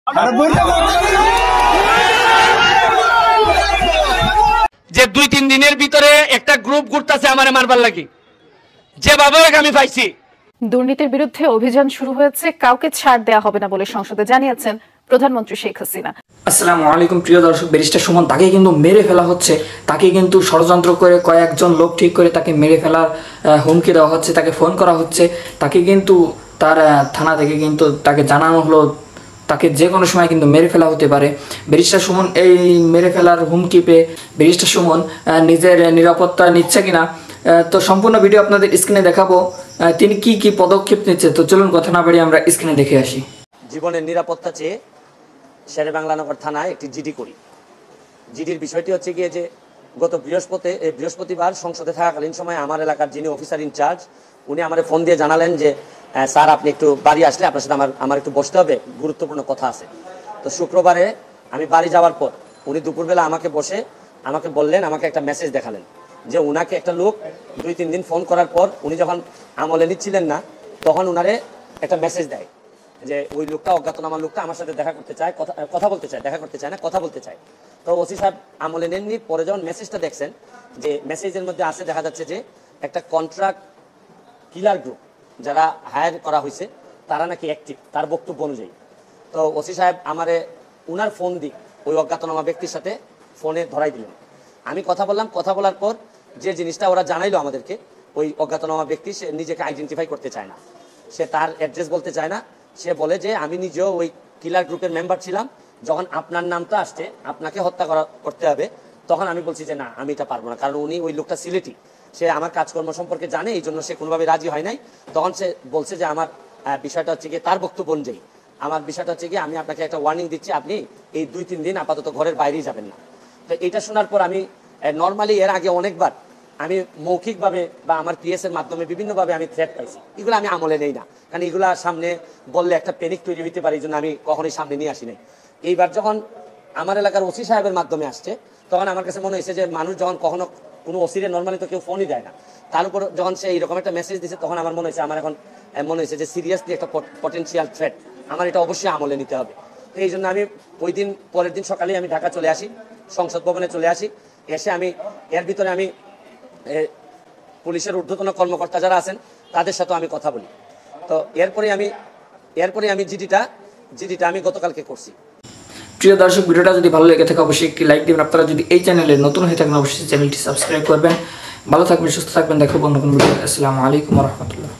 যে 2-3 দিনের ভিতরে একটা গ্রুপ ঘুরতেছে আমারে মারবার লাগি, যেভাবে আমি পাইছি। দুর্নীতির বিরুদ্ধে অভিযান শুরু হয়েছে, কাউকে ছাড় দেওয়া হবে না বলে সংসদে জানিয়েছেন প্রধানমন্ত্রী শেখ হাসিনা। আসসালামু আলাইকুম প্রিয় দর্শক, ব্যারিস্টার সুমন তাকে কিন্তু মেরে ফেলা হচ্ছে, তাকে কিন্তু ষড়যন্ত্র করে কয়েকজন লোক ঠিক করে তাকে মেরে ফেলার হুমকি দেওয়া হচ্ছে, তাকে ফোন করা হচ্ছে, তাকে কিন্তু তার থানা থেকে কিন্তু তাকে জানানো হলো তাকে যে কোনো সময় কিন্তু মেরে ফেলা হতে পারে। ব্যারিস্টার সুমন এই মেরে ফেলার হুমকি পেয়ে ব্যারিস্টার সুমন নিজের নিরাপত্তা নিচ্ছে কিনা, তো সম্পূর্ণ ভিডিও আপনাদের স্ক্রিনে দেখাবো তিনি কি কি পদক্ষেপ নিচ্ছে। তো চলুন কথা না বাড়িয়ে আমরা স্ক্রিনে দেখে আসি। জীবনের নিরাপত্তা চেয়ে শেরেবাংলানগর থানায় একটি জিডি করি। জিডির বিষয়টি হচ্ছে গিয়ে যে গত বৃহস্পতিবার সংসদে থাকাকালীন সময় আমার এলাকার যিনি অফিসার ইনচার্জ উনি আমার ফোন দিয়ে জানালেন যে স্যার আপনি একটু বাড়ি আসলে আপনার সাথে আমার একটু বসতে হবে, গুরুত্বপূর্ণ কথা আছে। তো শুক্রবারে আমি বাড়ি যাওয়ার পর উনি দুপুরবেলা আমাকে বললেন, আমাকে একটা মেসেজ দেখালেন যে উনাকে একটা লোক 2-3 দিন ফোন করার পর উনি যখন আমলে নিচ্ছিলেন না তখন উনারে একটা মেসেজ দেয় যে ওই লোকটা, অজ্ঞাতনামা লোকটা আমার সাথে দেখা করতে চায়, কথা বলতে চায়, দেখা করতে চায় না, কথা বলতে চায়। তো ওসি সাহেব আমলে নেননি। পরে যখন মেসেজটা দেখছেন যে মেসেজের মধ্যে আছে, দেখা যাচ্ছে যে একটা কন্ট্রাক্ট কিলার গ্রুপ যারা হায়ার করা হয়েছে তারা নাকি অ্যাক্টিভ, তার বক্তব্য অনুযায়ী। তো ওসি সাহেব আমারে উনার ফোন দিই ওই অজ্ঞাতনামা ব্যক্তির সাথে ফোনে ধরাই দিলেন। আমি কথা বললাম, কথা বলার পর যে জিনিসটা ওরা জানাইলো আমাদেরকে, ওই অজ্ঞাতনামা ব্যক্তি সে নিজেকে আইডেন্টিফাই করতে চায় না, সে তার অ্যাড্রেস বলতে চায় না। সে বলে যে আমি নিজেও ওই কিলার গ্রুপের মেম্বার ছিলাম, যখন আপনার নামটা আসছে আপনাকে হত্যা করতে হবে তখন আমি বলছি যে না আমি এটা পারবো না, কারণ উনি ওই লোকটা সিলেটি, সে আমার কাজকর্ম সম্পর্কে জানে, এই জন্য সে কোনোভাবে রাজি হয় নাই। তখন সে বলছে যে আমার বিষয়টা হচ্ছে গিয়ে তার বক্তব্য অনুযায়ী আমার বিষয়টা হচ্ছে গিয়ে আমি আপনাকে একটা ওয়ার্নিং দিচ্ছি, আপনি এই 2-3 দিন আপাতত ঘরের বাইরেই যাবেন না। তো এটা শোনার পর আমি নর্মালি এর আগে অনেকবার আমি মৌখিকভাবে বা আমার পিএস এর মাধ্যমে বিভিন্নভাবে আমি থ্রেট পাইছি, এগুলো আমি আমলে নেই না, কারণ এগুলা সামনে বললে একটা প্যানিক তৈরি হতে পারে, এই জন্য আমি কখনোই সামনে নিয়ে আসি নাই। এইবার যখন আমার এলাকার ওসি সাহেবের মাধ্যমে আসছে তখন আমার কাছে মনে হয়েছে যে মানুষ যখন কখনো কোনো ওসিরে নর্মালি তো কেউ ফোনই দেয় না, তার উপর যখন সে এইরকম একটা মেসেজ দিচ্ছে তখন আমার মনে হয়েছে, আমার এখন মনে হয়েছে যে সিরিয়াসলি একটা পটেনশিয়াল থ্রেট, আমার এটা অবশ্যই আমলে নিতে হবে। তো এই জন্য আমি ওই দিন পরের দিন সকালেই আমি ঢাকা চলে আসি, সংসদ ভবনে চলে আসি। এসে আমি এর ভিতরে আমি পুলিশের ঊর্ধ্বতন কর্মকর্তা যারা আছেন তাদের সাথে আমি কথা বলি। তো এরপরে আমি জিডিটা আমি গতকালকে করছি। প্রিয় দর্শক, ভিডিওটা যদি ভালো লেগে থাকে অবশ্যই একটি লাইক দিবেন। আপনারা যদি এই চ্যানেলে নতুন হয়ে থাকেন অবশ্যই চ্যানেলটি সাবস্ক্রাইব করবেন। ভালো থাকবেন, সুস্থ থাকবেন, দেখো অন্য কোনো ভিডিও। আসসালামু আলাইকুম ওয়া রাহমাতুল্লাহ।